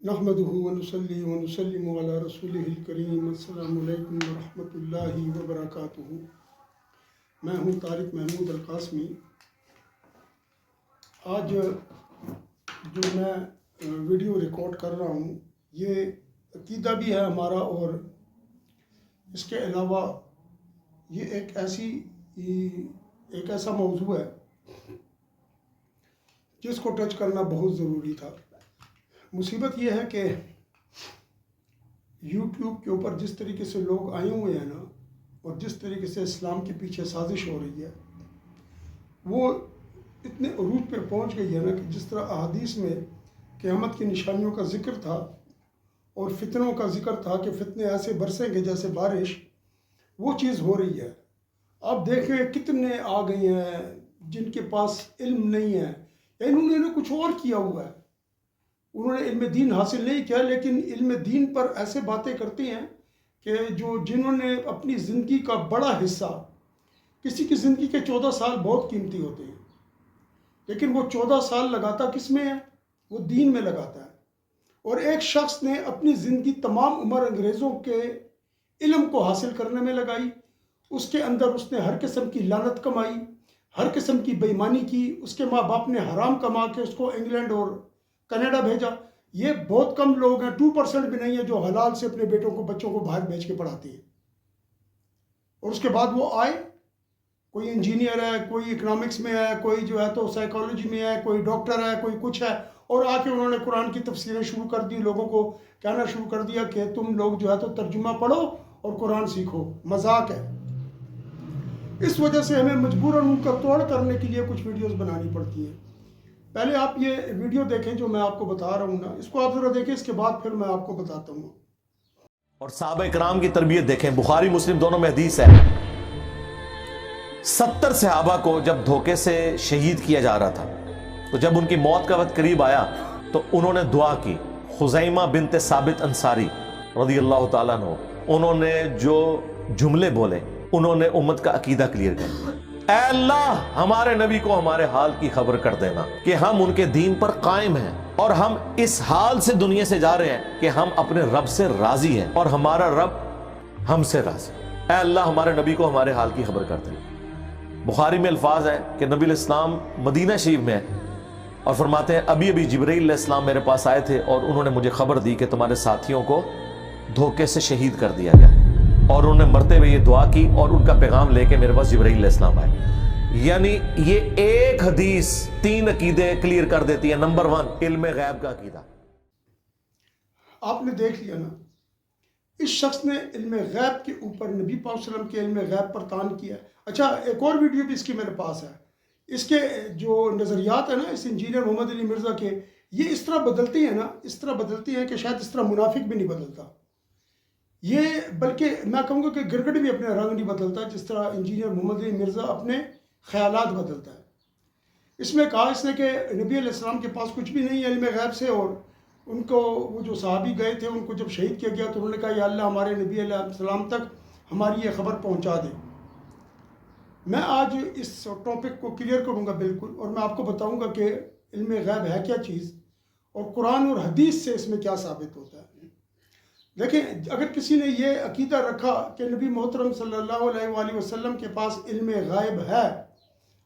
نحمدہ ونصلی ونسلم علی رسولہ الکریم۔ السلام علیکم ورحمۃ اللہ وبرکاتہ۔ میں ہوں طارق محمود القاسمی۔ آج جو میں ویڈیو ریکارڈ کر رہا ہوں یہ عقیدہ بھی ہے ہمارا، اور اس کے علاوہ یہ ایک ایسا موضوع ہے جس کو ٹچ کرنا بہت ضروری تھا۔ مصیبت یہ ہے کہ یوٹیوب کے اوپر جس طریقے سے لوگ آئے ہوئے ہیں نا، اور جس طریقے سے اسلام کے پیچھے سازش ہو رہی ہے، وہ اتنے عروج پہ پہنچ گئی ہے نا کہ جس طرح احادیث میں قیامت کی نشانیوں کا ذکر تھا اور فتنوں کا ذکر تھا کہ فتنے ایسے برسیں گے جیسے بارش، وہ چیز ہو رہی ہے۔ آپ دیکھیں کتنے آ گئے ہیں جن کے پاس علم نہیں ہے، یعنی انہوں نے کچھ اور کیا ہوا ہے، انہوں نے علم دین حاصل نہیں کیا، لیکن علم دین پر ایسے باتیں کرتے ہیں کہ جنہوں نے اپنی زندگی کا بڑا حصہ، کسی کی زندگی کے 14 سال بہت قیمتی ہوتے ہیں، لیکن وہ 14 سال لگاتا کس میں ہے؟ وہ دین میں لگاتا ہے۔ اور ایک شخص نے اپنی زندگی تمام عمر انگریزوں کے علم کو حاصل کرنے میں لگائی، اس کے اندر اس نے ہر قسم کی لعنت کمائی، ہر قسم کی بے ایمانی کی، اس کے ماں باپ نے حرام کما کے اس کو انگلینڈ اور کینیڈا بھیجا۔ یہ بہت کم لوگ ہیں، 2% بھی نہیں ہے جو حلال سے اپنے بچوں کو باہر بھیج کے پڑھاتے ہیں۔ اور اس کے بعد وہ آئے، کوئی انجینئر ہے، کوئی اکنامکس میں ہے، کوئی جو ہے تو سائیکالوجی میں ہے، کوئی ڈاکٹر ہے، کوئی کچھ ہے، اور آ کے انہوں نے قرآن کی تفسیریں شروع کر دی، لوگوں کو کہنا شروع کر دیا کہ تم لوگ جو ہے تو ترجمہ پڑھو اور قرآن سیکھو۔ مذاق ہے۔ اس وجہ سے ہمیں مجبوراً ان کا توڑ کرنے کے لیے کچھ ویڈیوز بنانی پڑتی ہیں۔ پہلے آپ یہ ویڈیو دیکھیں جو میں آپ کو بتا رہا ہوں نا، اس کو آپ ذرا دیکھیں، اس کے بعد پھر میں آپ کو بتاتا ہوں۔ اور صحابہ کرام کی تربیت دیکھیں، بخاری مسلم دونوں میں حدیث ہے، 70 صحابہ کو جب دھوکے سے شہید کیا جا رہا تھا، تو جب ان کی موت کا وقت قریب آیا تو انہوں نے دعا کی۔ خزیمہ بنت ثابت انصاری رضی اللہ تعالیٰ عنہ، انہوں نے جو جملے بولے، انہوں نے امت کا عقیدہ کلیئر کیا۔ اے اللہ، ہمارے نبی کو ہمارے حال کی خبر کر دینا کہ ہم ان کے دین پر قائم ہیں، اور ہم اس حال سے دنیا سے جا رہے ہیں کہ ہم اپنے رب سے راضی ہیں اور ہمارا رب ہم سے راضی۔ اے اللہ، ہمارے نبی کو ہمارے حال کی خبر کر دینا۔ بخاری میں الفاظ ہے کہ نبی علیہ السلام مدینہ شریف میں ہے اور فرماتے ہیں ابھی جبرائیل علیہ السلام میرے پاس آئے تھے اور انہوں نے مجھے خبر دی کہ تمہارے ساتھیوں کو دھوکے سے شہید کر دیا گیا، اور انہوں نے مرتے ہوئے یہ دعا کی، اور ان کا پیغام لے کے میرے پاس جبرائیل علیہ السلام آئے۔ یعنی یہ ایک حدیث 3 عقیدے کلیئر کر دیتی ہے۔ نمبر 1، علم غیب کا عقیدہ۔ آپ نے دیکھ لیا نا، اس شخص نے علم غیب کے اوپر نبی پاک صلی اللہ علیہ وسلم کے علم غیب پر طعن کیا۔ اچھا، ایک اور ویڈیو بھی اس کی میرے پاس ہے۔ اس کے جو نظریات ہیں نا، اس انجینئر محمد علی مرزا کے، یہ اس طرح بدلتے ہیں نا، اس طرح بدلتے ہیں کہ شاید اس طرح منافق بھی نہیں بدلتا۔ یہ بلکہ میں کہوں گا کہ گرگٹ بھی اپنے رنگ نہیں بدلتا جس طرح انجینئر محمد علی مرزا اپنے خیالات بدلتا ہے۔ اس میں کہا اس نے کہ نبی علیہ السلام کے پاس کچھ بھی نہیں ہے علم غیب سے، اور ان کو وہ جو صحابی گئے تھے ان کو جب شہید کیا گیا تو انہوں نے کہا یا اللہ، ہمارے نبی علیہ السلام تک ہماری یہ خبر پہنچا دے۔ میں آج اس ٹاپک کو کلیئر کروں گا بالکل، اور میں آپ کو بتاؤں گا کہ علم غیب ہے کیا چیز، اور قرآن اور حدیث سے اس میں کیا ثابت ہوتا ہے۔ دیکھیں، اگر کسی نے یہ عقیدہ رکھا کہ نبی محترم صلی اللہ علیہ وآلہ وسلم کے پاس علم غیب ہے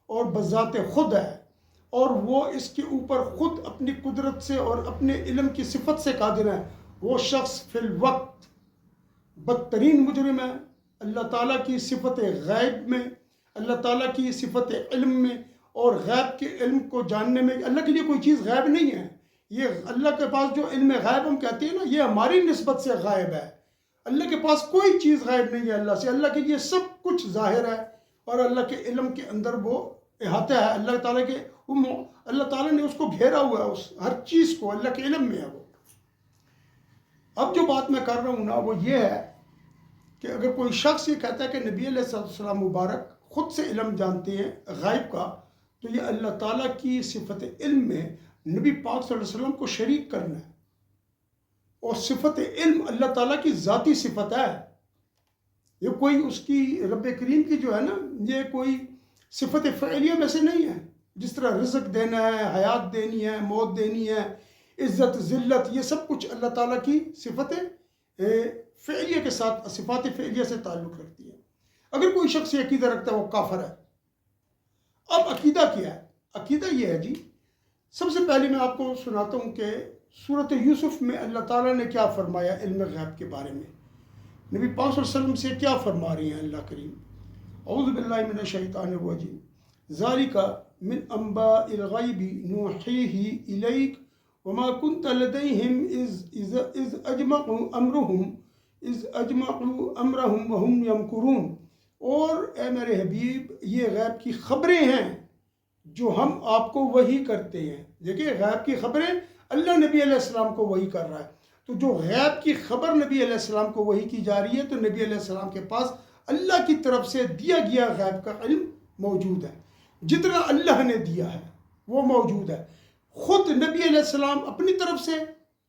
اور بذات خود ہے، اور وہ اس کے اوپر خود اپنی قدرت سے اور اپنے علم کی صفت سے قادر ہے، وہ شخص فی الوقت بدترین مجرم ہے۔ اللہ تعالیٰ کی صفت غیب میں، اللہ تعالیٰ کی صفت علم میں اور غیب کے علم کو جاننے میں، اللہ کے لیے کوئی چیز غیب نہیں ہے۔ یہ اللہ کے پاس جو علم غیب ہم کہتے ہیں نا، یہ ہماری نسبت سے غائب ہے۔ اللہ کے پاس کوئی چیز غائب نہیں ہے اللہ سے، اللہ کے لیے سب کچھ ظاہر ہے، اور اللہ کے علم کے اندر وہ احاطہ ہے۔ اللہ تعالیٰ نے اس کو گھیرا ہوا ہے، اس ہر چیز کو اللہ کے علم میں ہے وہ۔ اب جو بات میں کر رہا ہوں نا، وہ یہ ہے کہ اگر کوئی شخص یہ کہتا ہے کہ نبی علیہ السلام مبارک خود سے علم جانتے ہیں غیب کا، تو یہ اللہ تعالیٰ کی صفت علم میں نبی پاک صلی اللہ علیہ وسلم کو شریک کرنا ہے۔ اور صفت علم اللہ تعالیٰ کی ذاتی صفت ہے، یہ کوئی اس کی رب کریم کی جو ہے نا، یہ کوئی صفت فعلیہ میں سے نہیں ہے۔ جس طرح رزق دینا ہے، حیات دینی ہے، موت دینی ہے، عزت ذلت، یہ سب کچھ اللہ تعالیٰ کی صفت فعلیہ کے ساتھ، صفات فعلیہ سے تعلق رکھتی ہے۔ اگر کوئی شخص یہ عقیدہ رکھتا ہے وہ کافر ہے۔ اب عقیدہ کیا ہے؟ عقیدہ یہ ہے جی، سب سے پہلے میں آپ کو سناتا ہوں کہ سورۃ یوسف میں اللہ تعالیٰ نے کیا فرمایا علم غیب کے بارے میں، نبی پاک صلی اللہ علیہ وسلم سے کیا فرما رہے ہیں اللہ کریم۔ اعوذ باللہ من الشیطان الرجیم، ذالک من انباء الغیب نوحیہ الیک وما کنت لدیہم اذ اجمعوا امرہم وہم یمکرون۔ اور اے میرے حبیب، یہ غیب کی خبریں ہیں جو ہم آپ کو وحی کرتے ہیں۔ دیکھیں، غیب کی خبریں اللہ نبی علیہ السلام کو وحی کر رہا ہے، تو جو غیب کی خبر نبی علیہ السلام کو وحی کی جا رہی ہے، تو نبی علیہ السلام کے پاس اللہ کی طرف سے دیا گیا غیب کا علم موجود ہے۔ جتنا اللہ نے دیا ہے وہ موجود ہے، خود نبی علیہ السلام اپنی طرف سے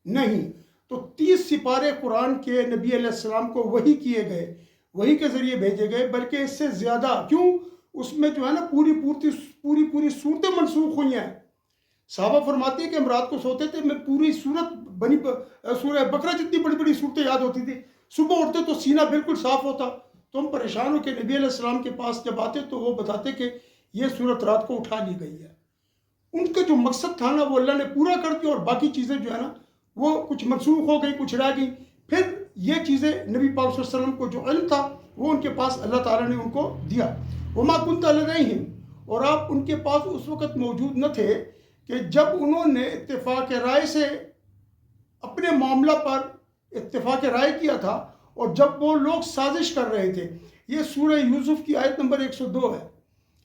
نہیں۔ تو 30 سپارے قرآن کے نبی علیہ السلام کو وحی کیے گئے، وحی کے ذریعے بھیجے گئے، بلکہ اس سے زیادہ، کیوں؟ اس میں جو ہے نا پوری صورتیں منسوخ ہوئی ہیں۔ صحابہ فرماتے ہیں کہ ہم رات کو سوتے تھے، میں پوری سورہ بقرہ جتنی بڑی بڑی صورتیں یاد ہوتی تھی، صبح اٹھتے تو سینہ بالکل صاف ہوتا، تو ہم پریشان ہو کے نبی علیہ السلام کے پاس جب آتے تو وہ بتاتے کہ یہ صورت رات کو اٹھا لی گئی ہے۔ ان کا جو مقصد تھا نا وہ اللہ نے پورا کر دیا، اور باقی چیزیں جو ہے نا وہ کچھ منسوخ ہو گئی، کچھ رہ گئی۔ پھر یہ چیزیں نبی پاک صلی اللہ علیہ وسلم کو جو علم تھا وہ ان کے پاس اللہ تعالیٰ نے ان کو دیا۔ وما کنت لدیہم، اور آپ ان کے پاس اس وقت موجود نہ تھے کہ جب انہوں نے اتفاق رائے سے اپنے معاملہ پر اتفاق رائے کیا تھا، اور جب وہ لوگ سازش کر رہے تھے۔ یہ سورہ یوسف کی آیت نمبر 102 ہے۔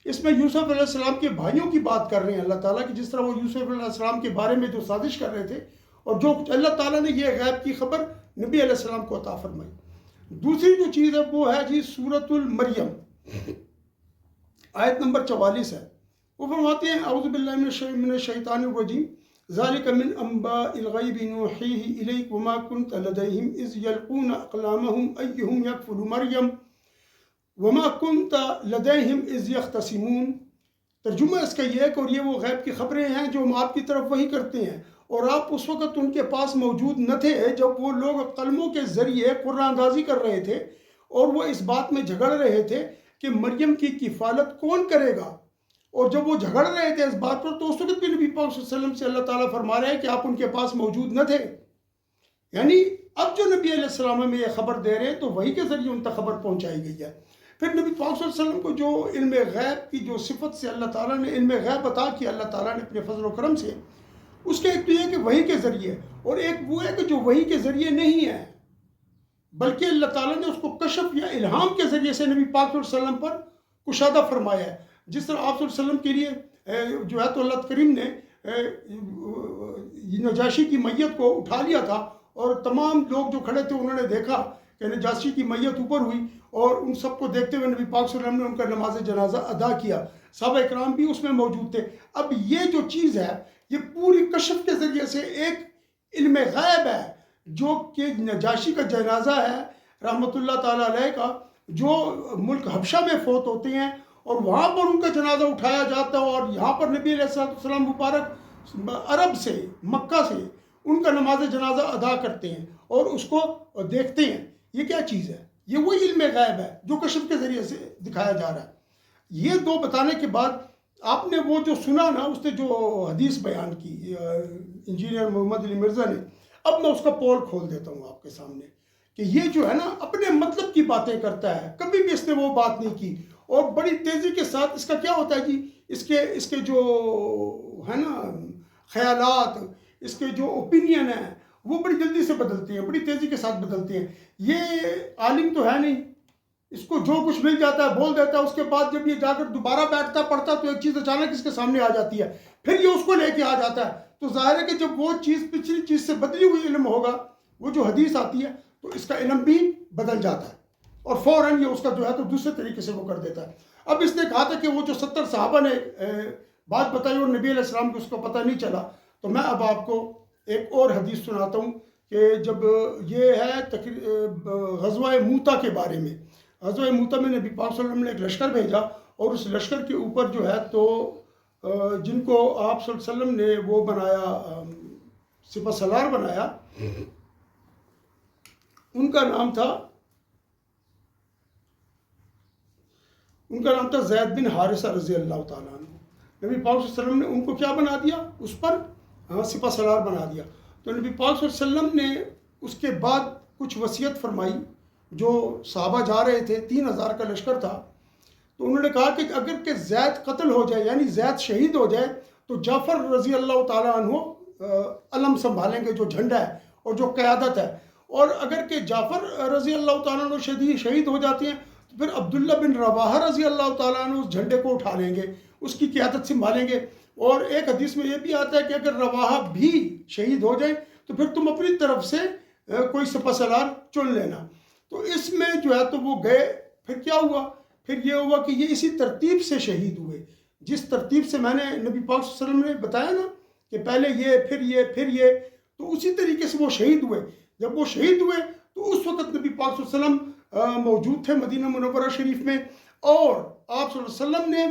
اس میں یوسف علیہ السلام کے بھائیوں کی بات کر رہے ہیں اللہ تعالیٰ کی، جس طرح وہ یوسف علیہ السلام کے بارے میں جو سازش کر رہے تھے، اور جو اللہ تعالیٰ نے یہ غیب کی خبر نبی علیہ السلام کو عطا فرمائی۔ دوسری جو چیز ہے وہ ہے جی سورۃ المریم، آیت نمبر 44 ہے۔ وہ فرماتے ہیں اعوذ باللہ من الشیطان الرجیم، ذالک من انباء الغیب نوحیہ الیک وما کنت لدیہم اذ یلقون اقلامہم ایہم یکفل مریم وما کنت لدیہم اذ یختصمون۔ ترجمہ اس کا یہ ہے کہ اور یہ وہ غیب کی خبریں ہیں جو ہم آپ کی طرف وحی کرتے ہیں، اور آپ اس وقت ان کے پاس موجود نہ تھے جب وہ لوگ قلموں کے ذریعے قرآن اندازی کر رہے تھے، اور وہ اس بات میں جھگڑ رہے تھے کہ مریم کی کفالت کون کرے گا۔ اور جب وہ جھگڑ رہے تھے اس بات پر، تو اس وقت بھی نبی پاک صلی اللہ علیہ وسلم سے اللہ تعالیٰ فرما رہے ہیں کہ آپ ان کے پاس موجود نہ تھے۔ یعنی اب جو نبی علیہ السلام ہمیں یہ خبر دے رہے ہیں تو وحی کے ذریعے ان تک خبر پہنچائی گئی ہے۔ پھر نبی پاک صلی اللہ علیہ وسلم کو جو علم غیب کی جو صفت سے اللہ تعالیٰ نے علم غیب عطا کیا اللہ تعالیٰ نے اپنے فضل و کرم سے، اس کے ایک تو یہ کہ وحی کے ذریعے، اور ایک وہ ہے کہ جو وحی کے ذریعے نہیں ہے بلکہ اللہ تعالیٰ نے اس کو کشف یا الہام کے ذریعے سے نبی پاک صلی اللہ علیہ وسلم پر کشادہ فرمایا ہے۔ جس طرح آپ صلی اللہ علیہ وسلم کے لیے جو ہے تو اللہ کریم نے نجاشی کی میت کو اٹھا لیا تھا، اور تمام لوگ جو کھڑے تھے انہوں نے دیکھا کہ نجاشی کی میت اوپر ہوئی، اور ان سب کو دیکھتے ہوئے نبی پاک صلی اللہ علیہ وسلم نے ان کا نماز جنازہ ادا کیا۔ صحابہ اکرام بھی اس میں موجود تھے۔ اب یہ جو چیز ہے یہ پوری کشف کے ذریعے سے ایک علم غیب ہے، جو کہ نجاشی کا جنازہ ہے رحمۃ اللہ تعالیٰ علیہ کا، جو ملک حبشہ میں فوت ہوتے ہیں، اور وہاں پر ان کا جنازہ اٹھایا جاتا ہے، اور یہاں پر نبی علیہ السلام مبارک عرب سے، مکہ سے ان کا نماز جنازہ ادا کرتے ہیں اور اس کو دیکھتے ہیں۔ یہ کیا چیز ہے؟ یہ وہی علم غیب ہے جو کشف کے ذریعے سے دکھایا جا رہا ہے۔ یہ دو بتانے کے بعد آپ نے وہ جو سنا نا، اس نے جو حدیث بیان کی انجینئر محمد علی مرزا نے، اب میں اس کا پول کھول دیتا ہوں آپ کے سامنے کہ یہ جو ہے نا اپنے مطلب کی باتیں کرتا ہے، کبھی بھی اس نے وہ بات نہیں کی، اور بڑی تیزی کے ساتھ اس کا کیا ہوتا ہے جی، اس کے جو ہے نا خیالات، اس کے جو اوپینین ہیں وہ بڑی جلدی سے بدلتے ہیں، بڑی تیزی کے ساتھ بدلتے ہیں۔ یہ عالم تو ہے نہیں، اس کو جو کچھ مل جاتا ہے بول دیتا ہے، اس کے بعد جب یہ جا کر دوبارہ بیٹھتا پڑھتا تو ایک چیز اچانک اس کے سامنے آ جاتی ہے، پھر یہ اس کو لے کے آ جاتا ہے۔ تو ظاہر ہے کہ جب وہ چیز پچھلی چیز سے بدلی ہوئی علم ہوگا، وہ جو حدیث آتی ہے تو اس کا علم بھی بدل جاتا ہے، اور فوراً یہ اس کا جو ہے تو دوسرے طریقے سے وہ کر دیتا ہے۔ اب اس نے کہا تھا کہ وہ جو 70 صحابہ نے بات بتائی اور نبی علیہ السلام کو اس کو پتہ نہیں چلا، تو میں اب آپ کو ایک اور حدیث سناتا ہوں کہ جب یہ ہے غزوہ موتا کے بارے میں، غزوہ موتا میں نبی پاک صلی اللہ علیہ وسلم نے ایک لشکر بھیجا، اور اس لشکر کے اوپر جو ہے تو جن کو آپ صلی اللہ علیہ وسلم نے وہ بنایا سپہ سالار بنایا، ان کا نام تھا زید بن حارثہ رضی اللہ تعالیٰ عنہ۔ نبی پاک صلی اللہ علیہ وسلم نے ان کو کیا بنا دیا؟ اس پر سپہ سالار بنا دیا۔ تو نبی پاک صلی اللہ علیہ وسلم نے اس کے بعد کچھ وصیت فرمائی، جو صحابہ جا رہے تھے، 3000 کا لشکر تھا، تو انہوں نے کہا کہ اگر کہ زید قتل ہو جائے، یعنی زید شہید ہو جائے، تو جعفر رضی اللہ تعالیٰ عنہ علم سنبھالیں گے، جو جھنڈا ہے اور جو قیادت ہے، اور اگر کہ جعفر رضی اللہ تعالیٰ عنہ شہید ہو جاتے ہیں تو پھر عبداللہ بن رواحہ رضی اللہ تعالیٰ عنہ اس جھنڈے کو اٹھا لیں گے، اس کی قیادت سنبھالیں گے۔ اور ایک حدیث میں یہ بھی آتا ہے کہ اگر رواحہ بھی شہید ہو جائیں تو پھر تم اپنی طرف سے کوئی سپہ سالار چن لینا۔ تو اس میں جو ہے تو وہ گئے، پھر کیا ہوا؟ پھر یہ ہوا کہ یہ اسی ترتیب سے شہید ہوئے، جس ترتیب سے میں نے نبی پاک صلی اللہ علیہ وسلم نے بتایا نا کہ پہلے یہ پھر یہ، تو اسی طریقے سے وہ شہید ہوئے۔ جب وہ شہید ہوئے تو اس وقت نبی پاک صلی اللہ علیہ وسلم موجود تھے مدینہ منورہ شریف میں، اور آپ صلی اللہ علیہ وسلم نے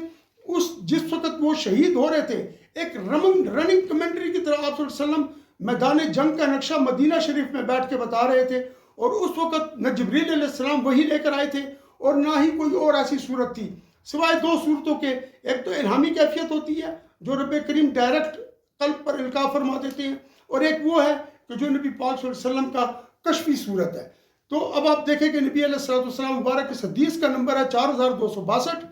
جس وقت وہ شہید ہو رہے تھے، ایک رننگ کمنٹری کی طرح آپ صلی اللہ علیہ وسلم میدان جنگ کا نقشہ مدینہ شریف میں بیٹھ کے بتا رہے تھے، اور اس وقت نہ جبریل علیہ السلام وہی لے کر آئے تھے اور نہ ہی کوئی اور ایسی صورت تھی، سوائے 2 صورتوں کے۔ ایک تو الہامی کیفیت ہوتی ہے جو رب کریم ڈائریکٹ قلب پر القاء فرما دیتے ہیں، اور ایک وہ ہے کہ جو نبی پاک صلی اللہ علیہ وسلم کا کشفی صورت ہے۔ تو اب آپ دیکھیں کہ نبی علیہ السلام مبارک اس حدیث کا نمبر ہے 4262،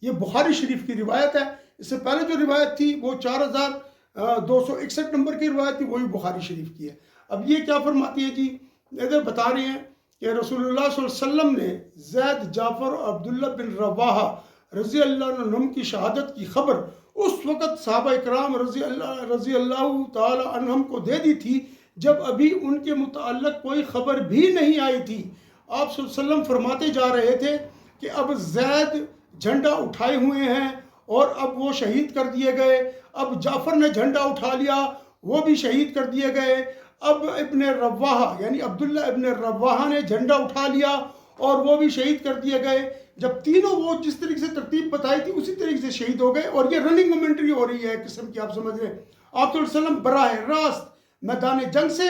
یہ بخاری شریف کی روایت ہے۔ اس سے پہلے جو روایت تھی وہ 4261 نمبر کی روایت تھی، وہی بخاری شریف کی ہے۔ اب یہ کیا فرماتی ہے جی؟ ادھر بتا رہے ہیں کہ رسول اللہ صلی اللہ علیہ وسلم نے زید، جعفر اور عبداللہ بن رواحہ رضی اللہ عنہم کی شہادت کی خبر اس وقت صحابہ اکرام رضی اللہ تعالی عنہم کو دے دی تھی جب ابھی ان کے متعلق کوئی خبر بھی نہیں آئی تھی۔ آپ صلی اللہ علیہ وسلم فرماتے جا رہے تھے کہ اب زید جھنڈا اٹھائے ہوئے ہیں اور اب وہ شہید کر دیے گئے، اب جعفر نے جھنڈا اٹھا لیا، وہ بھی شہید کر دیے گئے، اب ابن رواحہ یعنی عبداللہ ابن رواحہ نے جھنڈا اٹھا لیا اور وہ بھی شہید کر دیے گئے۔ جب تینوں وہ جس طریقے سے ترتیب بتائی تھی اسی طریقے سے شہید ہو گئے، اور یہ رننگ مومنٹری ہو رہی ہے ایک قسم کی، آپ سمجھ رہے ہیں۔ آپ صلی اللہ علیہ وسلم براہ راست میدان جنگ سے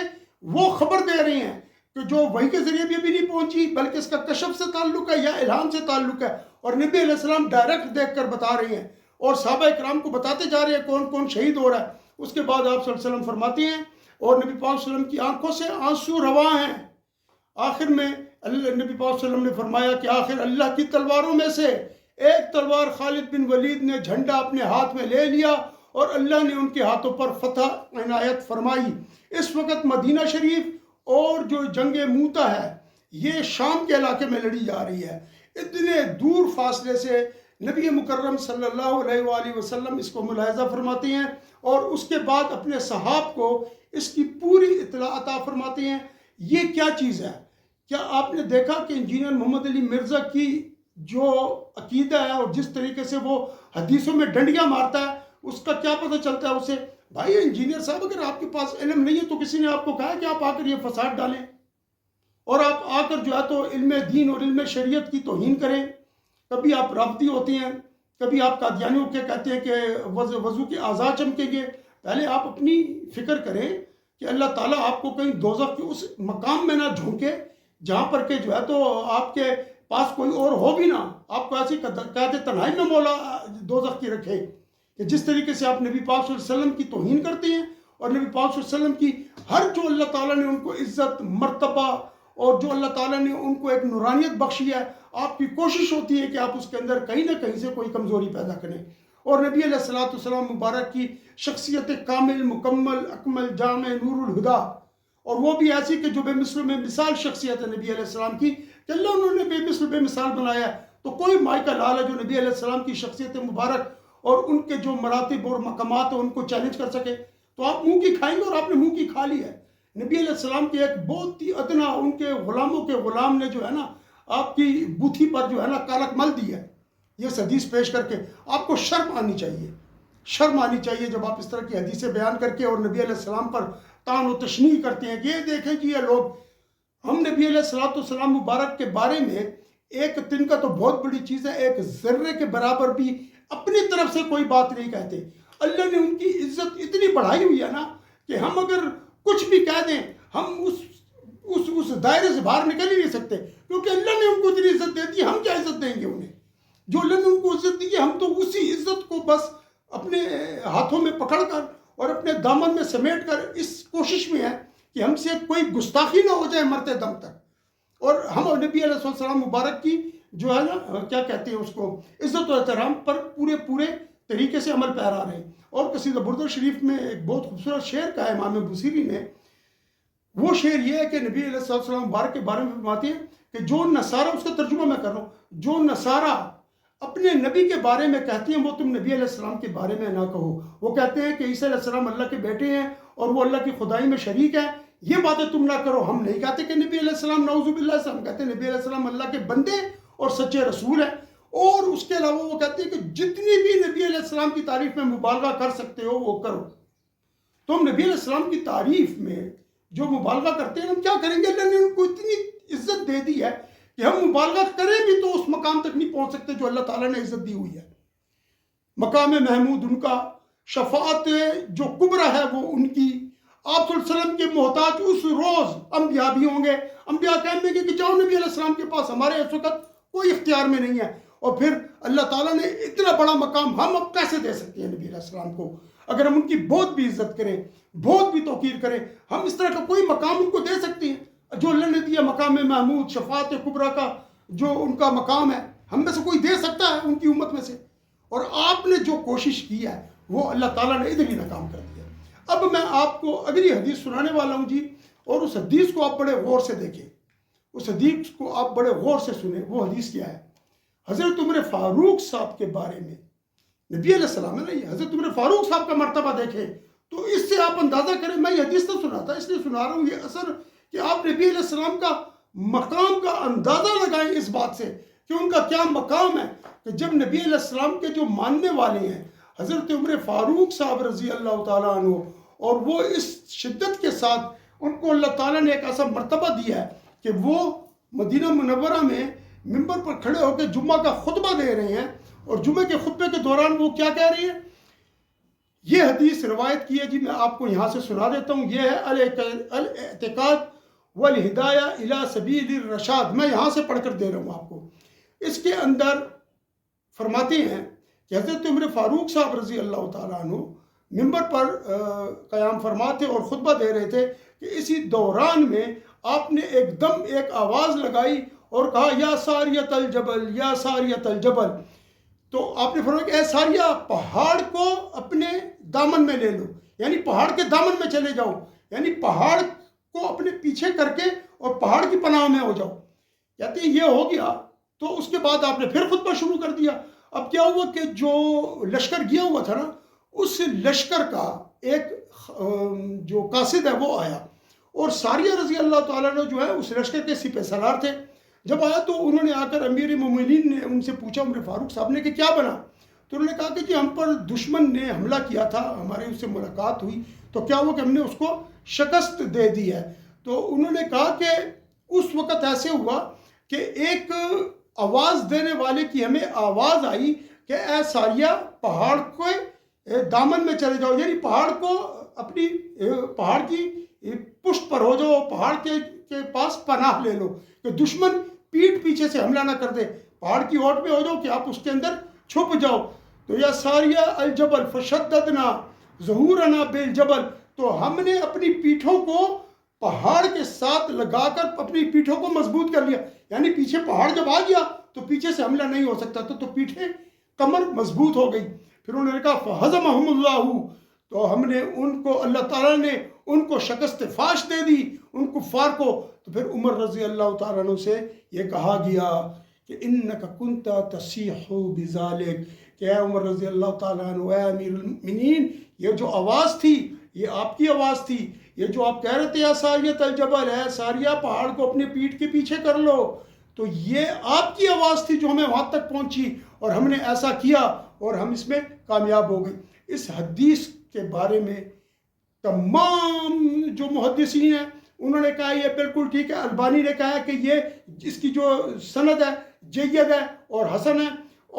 وہ خبر دے رہے ہیں کہ جو وحی کے ذریعے بھی ابھی نہیں پہنچی، بلکہ اس کا کشف سے تعلق ہے یا الہام سے تعلق ہے، اور نبی علیہ السلام ڈائریکٹ دیکھ کر بتا رہے ہیں اور صحابہ اکرام کو بتاتے جا رہے ہیں کون کون شہید ہو رہا ہے۔ اس کے بعد آپ صلی اللہ علیہ وسلم فرماتے ہیں، اور نبی پاک صلی اللہ علیہ وسلم کی آنکھوں سے آنسو رواں ہیں۔ آخر میں نبی پاک صلی اللہ علیہ وسلم نے فرمایا کہ آخر اللہ کی تلواروں میں سے ایک تلوار خالد بن ولید نے جھنڈا اپنے ہاتھ میں لے لیا اور اللہ نے ان کے ہاتھوں پر فتح عنایت فرمائی۔ اس وقت مدینہ شریف اور جو جنگ موتا ہے یہ شام کے علاقے میں لڑی جا رہی ہے۔ اتنے دور فاصلے سے نبی مکرم صلی اللہ علیہ وآلہ وسلم اس کو ملاحظہ فرماتے ہیں اور اس کے بعد اپنے صحاب کو اس کی پوری اطلاع عطا فرماتے ہیں۔ یہ کیا چیز ہے؟ کیا آپ نے دیکھا کہ انجینئر محمد علی مرزا کی جو عقیدہ ہے اور جس طریقے سے وہ حدیثوں میں ڈنڈیاں مارتا ہے، اس کا کیا پتہ چلتا ہے اسے؟ بھائی انجینئر صاحب، اگر آپ کے پاس علم نہیں ہے تو کسی نے آپ کو کہا کہ آپ آ کر یہ فساد ڈالیں اور آپ آ کر جو ہے تو علم دین اور علم شریعت کی توہین کریں؟ کبھی آپ رافضی ہوتے ہیں، کبھی آپ قادیانیوں کے کہتے ہیں کہ وضو کے اعضاء چمکیں گے۔ پہلے آپ اپنی فکر کریں کہ اللہ تعالیٰ آپ کو کہیں دوزخ کے اس مقام میں نہ جھونکے جہاں پر کہ جو ہے تو آپ کے پاس کوئی اور ہو بھی نہ، آپ کو ایسی قیادت تنہائی میں مولا دوزخ کی رکھے کہ جس طریقے سے آپ نبی پاک صلی اللہ علیہ وسلم کی توہین کرتے ہیں اور نبی پاک صلی اللہ علیہ وسلم کی ہر جو اللہ تعالیٰ نے ان کو عزت، مرتبہ اور جو اللہ تعالیٰ نے ان کو ایک نورانیت بخشی ہے، آپ کی کوشش ہوتی ہے کہ آپ اس کے اندر کہیں نہ کہیں سے کوئی کمزوری پیدا کریں۔ اور نبی علیہ السلام مبارک کی شخصیت کامل، مکمل، اکمل، جامع، نور الہدا، اور وہ بھی ایسی کہ جو بے مثل بے مثال شخصیت ہے نبی علیہ السلام کی، کہ اللہ انہوں نے بے مثل بے مثال بنایا ہے، تو کوئی مائی کا لال ہے جو نبی علیہ السلام کی شخصیت مبارک اور ان کے جو مراتب اور مقامات ہیں ان کو چیلنج کر سکے؟ تو آپ منہ کی کھائیں گے، اور آپ نے منہ کی کھا لی ہے۔ نبی علیہ السلام کے ایک بہت ہی ادنا ان کے غلاموں کے غلام نے جو ہے نا آپ کی بوتھی پر جو ہے نا کالک مل دی ہے، یہ حدیث پیش کر کے آپ کو شرم آنی چاہیے، شرم آنی چاہیے جب آپ اس طرح کی حدیثیں بیان کر کے اور نبی علیہ السلام پر طعن و تشنیع کرتے ہیں کہ یہ دیکھیں جی یہ لوگ، ہم نبی علیہ السلام مبارک کے بارے میں ایک دن کا تو بہت بڑی چیز ہے، ایک ذرے کے برابر بھی اپنی طرف سے کوئی بات نہیں کہتے۔ اللہ نے ان کی عزت اتنی بڑھائی ہوئی ہے نا کہ ہم اگر کچھ بھی کہہ دیں ہم اس دائرے سے باہر نکل ہی نہیں سکتے، کیونکہ اللہ نے ان کو اتنی عزت دے دی، ہم کیا عزت دیں گے انہیں؟ جو اللہ نے ان کو عزت دی ہے ہم تو اسی عزت کو بس اپنے ہاتھوں میں پکڑ کر اور اپنے دامن میں سمیٹ کر اس کوشش میں ہے کہ ہم سے کوئی گستاخی نہ ہو جائے مرتے دم تک، اور ہم نبی علیہ السلام مبارک کی جو ہے نا کیا کہتے ہیں اس کو عزت و احترام پر پورے طریقے سے عمل پیرا رہے۔ اور قصیدہ برد شریف میں ایک بہت خوبصورت شعر کا ہے امام بوصیری نے، وہ شعر یہ ہے کہ نبی علیہ السلام مبارک کے بارے میں فرماتے ہیں کہ جو نصارہ، اس کا ترجمہ میں کر رہا ہوں، جو نصارہ اپنے نبی کے بارے میں کہتے ہیں وہ تم نبی علیہ السلام کے بارے میں نہ کہو۔ وہ کہتے ہیں کہ عیسیٰ علیہ السلام اللہ کے بیٹے ہیں اور وہ اللہ کی خدائی میں شریک ہے، یہ باتیں تم نہ کرو۔ ہم نہیں کہتے کہ نبی علیہ السلام نعوذ باللہ سے، ہم کہتے ہیں نبی علیہ السلام اللہ کے بندے اور سچے رسول ہیں۔ اور اس کے علاوہ وہ کہتے ہیں کہ جتنی بھی نبی علیہ السلام کی تعریف میں مبالغہ کر سکتے ہو وہ کرو۔ تو ہم نبی علیہ السلام کی تعریف میں جو مبالغہ کرتے ہیں ہم کیا کریں گے؟ اللہ نے ان کو اتنی عزت دے دی ہے کہ ہم مبالغہ کریں بھی تو اس مقام تک نہیں پہنچ سکتے جو اللہ تعالیٰ نے عزت دی ہوئی ہے۔ مقام محمود ان کا، شفاعت جو کبرا ہے وہ ان کی، آپ صلی اللہ علیہ وسلم کے محتاج اس روز انبیاء بھی ہوں گے۔ انبیاء کہیں گے کہ جاؤ نبی علیہ السلام کے پاس، ہمارے اس وقت کوئی اختیار میں نہیں ہے۔ اور پھر اللہ تعالیٰ نے اتنا بڑا مقام ہم اب کیسے دے سکتے ہیں نبی علیہ السلام کو؟ اگر ہم ان کی بہت بھی عزت کریں، بہت بھی توقیر کریں، ہم اس طرح کا کوئی مقام ان کو دے سکتے ہیں جو اللہ نے دیا؟ مقام محمود، شفاعت کبریٰ کا جو ان کا مقام ہے، ہم میں سے کوئی دے سکتا ہے ان کی امت میں سے؟ اور آپ نے جو کوشش کی ہے وہ اللہ تعالیٰ نے ادھر ہی ناکام کر دیا۔ اب میں آپ کو اگلی حدیث سنانے والا ہوں جی، اور اس حدیث کو آپ بڑے غور سے دیکھیں، اس حدیث کو آپ بڑے غور سے سنیں۔ وہ حدیث کیا ہے؟ حضرت عمر فاروق صاحب کے بارے میں، نبی علیہ السلام ہے نا، یہ حضرت عمر فاروق صاحب کا مرتبہ دیکھیں تو اس سے آپ اندازہ کریں۔ میں یہ حدیث تو سناتا اس لیے سنا رہا ہوں یہ اثر کہ آپ نبی علیہ السلام کا مقام کا اندازہ لگائیں اس بات سے کہ ان کا کیا مقام ہے، کہ جب نبی علیہ السلام کے جو ماننے والے ہیں حضرت عمر فاروق صاحب رضی اللہ تعالیٰ عنہ، اور وہ اس شدت کے ساتھ ان کو اللہ تعالیٰ نے ایک ایسا مرتبہ دیا ہے کہ وہ مدینہ منورہ میں ممبر پر کھڑے ہو کے جمعہ کا خطبہ دے رہے ہیں، اور جمعے کے خطبے کے دوران وہ کیا کہہ رہی ہیں؟ یہ حدیث روایت کی ہے جی، میں آپ کو یہاں سے سنا دیتا ہوں۔ یہ ہے الاعتقاد والہدایہ الی سبیل الرشاد، میں یہاں سے پڑھ کر دے رہا ہوں آپ کو۔ اس کے اندر فرماتے ہیں کہ حضرت عمر فاروق صاحب رضی اللہ تعالیٰ عنہ ممبر پر قیام فرماتے اور خطبہ دے رہے تھے کہ اسی دوران میں آپ نے ایک دم ایک آواز لگائی اور کہا یا ساریۃ الجبل، یا ساریۃ الجبل۔ تو آپ نے فرمایا کہ اے ساریہ، پہاڑ کو اپنے دامن میں لے لو، یعنی پہاڑ کے دامن میں چلے جاؤ، یعنی پہاڑ کو اپنے پیچھے کر کے اور پہاڑ کی پناہ میں ہو جاؤ۔ کہتے ہیں یہ ہو گیا تو اس کے بعد آپ نے پھر خطبہ شروع کر دیا۔ اب کیا ہوا کہ جو لشکر گیا ہوا تھا نا، اس لشکر کا ایک جو قاصد ہے وہ آیا، اور ساریہ رضی اللہ تعالیٰ نے جو ہے اس لشکر کے سپہ سالار تھے۔ جب آیا تو انہوں نے آ کر امیر مومنین نے ان سے پوچھا عمر فاروق صاحب نے کہ کیا بنا؟ تو انہوں نے کہا کہ جی ہم پر دشمن نے حملہ کیا تھا، ہماری اس سے ملاقات ہوئی تو کیا ہوا کہ ہم نے اس کو شکست دے دی ہے۔ تو انہوں نے کہا کہ اس وقت ایسے ہوا کہ ایک آواز دینے والے کی ہمیں آواز آئی کہ اے ساریہ، پہاڑ کے دامن میں چلے جاؤ، یعنی پہاڑ کو اپنی پہاڑ کی پشت پر ہو جاؤ، پہاڑ کے پاس پناہ لے لو کہ دشمن پیٹھ پیچھے سے حملہ نہ کر دے، پہاڑ کی اوٹ میں ہو جاؤ کہ آپ اس کے اندر چھپ جاؤ۔ تو یا ساریہ الجبل فشددنا ظہورنا بالجبل، تو ہم نے اپنی پیٹھوں کو پہاڑ کے ساتھ لگا کر اپنی پیٹھوں کو مضبوط کر لیا، یعنی پیچھے پہاڑ جب آ گیا تو پیچھے سے حملہ نہیں ہو سکتا، تو پیٹھیں کمر مضبوط ہو گئی۔ پھر انہوں نے کہا فہزمہم اللہ، تو ہم نے ان کو، اللہ تعالیٰ نے ان کو شکست فاش دے دی ان کفار کو۔ تو پھر عمر رضی اللہ تعالیٰ عنہ سے یہ کہا گیا کہ انک کنت تصیح بذالک، کہ اے عمر رضی اللہ تعالیٰ عنہ، اے امیر المؤمنین، یہ جو آواز تھی یہ آپ کی آواز تھی، یہ جو آپ کہہ رہے تھے یا ساریۃ الجبل، ہے ساریہ پہاڑ کو اپنے پیٹھ کے پیچھے کر لو، تو یہ آپ کی آواز تھی جو ہمیں وہاں تک پہنچی اور ہم نے ایسا کیا اور ہم اس میں کامیاب ہو گئے۔ اس حدیث کے بارے میں تمام جو محدثین ہیں انہوں نے کہا یہ بالکل ٹھیک ہے، البانی نے کہا کہ یہ اس کی جو سند ہے جید ہے اور حسن ہے،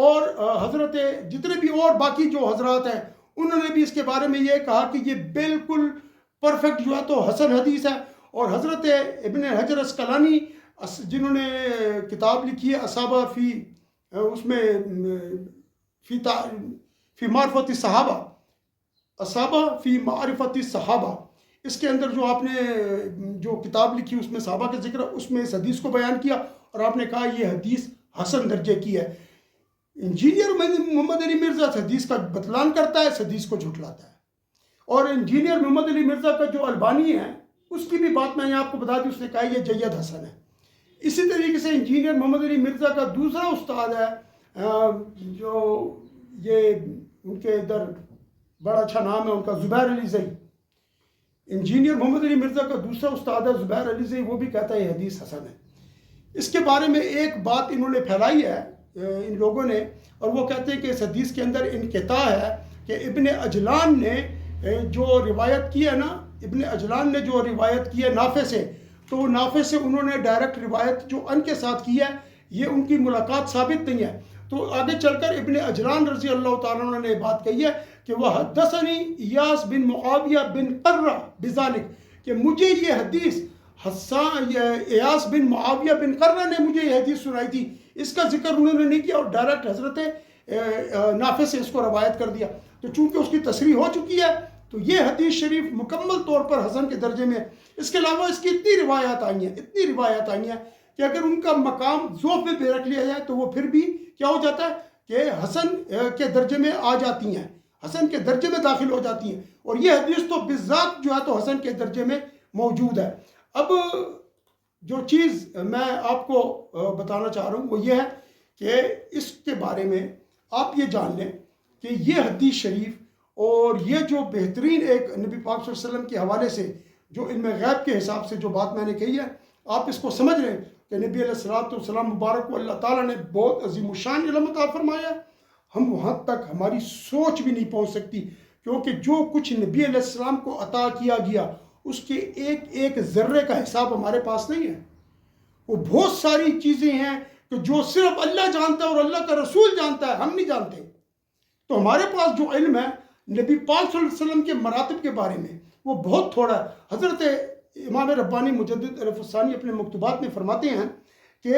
اور حضرت جتنے بھی اور باقی جو حضرات ہیں انہوں نے بھی اس کے بارے میں یہ کہا کہ یہ بالکل پرفیکٹ جو ہے تو حسن حدیث ہے. اور حضرت ابن حجر اسقلانی جنہوں نے کتاب لکھی ہے اصابہ فی اس میں فی معرفت صحابہ، اصابہ فی معرفت صحابہ، اس کے اندر جو آپ نے جو کتاب لکھی اس میں صحابہ کا ذکر ہے، اس میں اس حدیث کو بیان کیا اور آپ نے کہا یہ حدیث حسن درجے کی ہے. انجینئر محمد علی مرزا اس حدیث کا بطلان کرتا ہے، اس حدیث کو جھٹلاتا ہے. اور انجینئر محمد علی مرزا کا جو البانی ہے اس کی بھی بات میں نے آپ کو بتا دی، اس نے کہا یہ جید حسن ہے. اسی طریقے سے انجینئر محمد علی مرزا کا دوسرا استاد ہے جو یہ ان کے ادھر بڑا اچھا نام ہے ان کا، زبیر علی زئی. انجینئر محمد علی مرزا کا دوسرا استاد ہے زبیر علی زئی، وہ بھی کہتا ہے یہ حدیث حسن ہے. اس کے بارے میں ایک بات انہوں نے پھیلائی ہے ان لوگوں نے، اور وہ کہتے ہیں کہ اس حدیث کے اندر انقطاع ہے کہ ابن عجلان نے جو روایت کی ہے نا، ابن عجلان نے جو روایت کی ہے نافع سے، تو نافع سے انہوں نے ڈائریکٹ روایت جو ان کے ساتھ کی ہے، یہ ان کی ملاقات ثابت نہیں ہے. تو آگے چل کر ابن عجلان رضی اللہ تعالیٰ عنہ نے بات کہی ہے کہ وہ حدثنی ایاس بن معاویہ بن قرہ بذالک، کہ مجھے یہ حدیث ایاس بن معاویہ بن قرہ نے مجھے یہ حدیث سنائی تھی. اس کا ذکر انہوں نے نہیں کیا اور ڈائریکٹ حضرت نافع سے اس کو روایت کر دیا. تو چونکہ اس کی تصریح ہو چکی ہے تو یہ حدیث شریف مکمل طور پر حسن کے درجے میں ہے. اس کے علاوہ اس کی اتنی روایات آئی ہیں کہ اگر ان کا مقام ذوق میں بھی رکھ لیا جائے تو وہ پھر بھی کیا ہو جاتا ہے کہ حسن کے درجے میں آ جاتی ہیں، حسن کے درجے میں داخل ہو جاتی ہیں. اور یہ حدیث تو بالذات جو ہے تو حسن کے درجے میں موجود ہے. اب جو چیز میں آپ کو بتانا چاہ رہا ہوں وہ یہ ہے کہ اس کے بارے میں آپ یہ جان لیں کہ یہ حدیث شریف اور یہ جو بہترین ایک نبی پاک صلی اللہ علیہ وسلم کے حوالے سے جو علم غیب کے حساب سے جو بات میں نے کہی ہے، آپ اس کو سمجھ رہے ہیں کہ نبی علیہ الصلوۃ والسلام مبارک کو اللہ تعالیٰ نے بہت عظیم الشان علم عطا فرمایا ہے. ہم وہاں تک ہماری سوچ بھی نہیں پہنچ سکتی، کیونکہ جو کچھ نبی علیہ السلام کو عطا کیا گیا اس کے ایک ایک ذرے کا حساب ہمارے پاس نہیں ہے. وہ بہت ساری چیزیں ہیں کہ جو صرف اللہ جانتا ہے اور اللہ کا رسول جانتا ہے، ہم نہیں جانتے. تو ہمارے پاس جو علم ہے نبی پاک صلی اللہ علیہ وسلم کے مراتب کے بارے میں وہ بہت تھوڑا ہے. حضرت امام ربانی مجدد عرف الثانی اپنے مکتوبات میں فرماتے ہیں کہ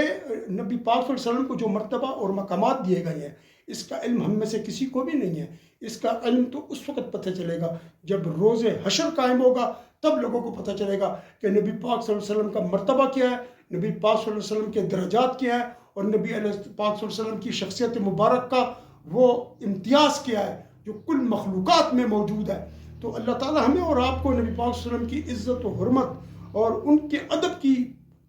نبی پاک صلی اللہ علیہ وسلم کو جو مرتبہ اور مقامات دیے گئے ہیں اس کا علم ہم میں سے کسی کو بھی نہیں ہے. اس کا علم تو اس وقت پتہ چلے گا جب روز حشر قائم ہوگا، تب لوگوں کو پتہ چلے گا کہ نبی پاک صلی اللہ علیہ وسلم کا مرتبہ کیا ہے، نبی پاک صلی اللہ علیہ وسلم کے درجات کیا ہے، اور نبی علیہ پاک صلی اللہ علیہ وسلم کی شخصیت مبارک کا وہ امتیاز کیا ہے جو کل مخلوقات میں موجود ہے. تو اللہ تعالی ہمیں اور آپ کو نبی پاک صلی اللہ علیہ وسلم کی عزت و حرمت اور ان کے ادب کی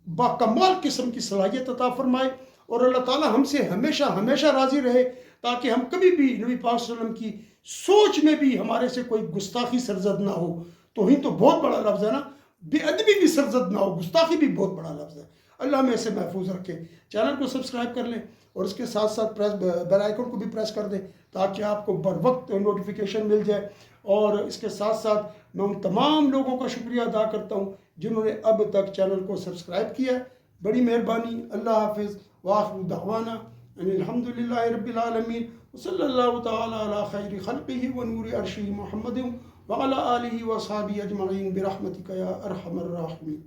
باکمال قسم کی صلاحیت عطا فرمائے، اور اللہ تعالی ہم سے ہمیشہ ہمیشہ راضی رہے، تاکہ ہم کبھی بھی نبی پاک صلی اللہ علیہ وسلم کی سوچ میں بھی ہمارے سے کوئی گستاخی سرزد نہ ہو. توہین تو بہت بڑا لفظ ہے نا، بے ادبی بھی سرزد نہ ہو، گستاخی بھی بہت بڑا لفظ ہے. اللہ ہمیں اسے محفوظ رکھے. چینل کو سبسکرائب کر لیں اور اس کے ساتھ ساتھ بیل آئیکن کو بھی پریس کر دیں تاکہ آپ کو بر وقت نوٹیفیکیشن مل جائے. اور اس کے ساتھ ساتھ میں ان تمام لوگوں کا شکریہ ادا کرتا ہوں جنہوں نے اب تک چینل کو سبسکرائب کیا ہے. بڑی مہربانی. اللہ حافظ. وآخر دعوانا ان الحمدللہ رب العالمین وصلی اللہ تعالی علی خیر خلقہ ونور عرشہ محمد وعلی آلہ وصحبہ اجمعین برحمتک یا ارحم الراحمین.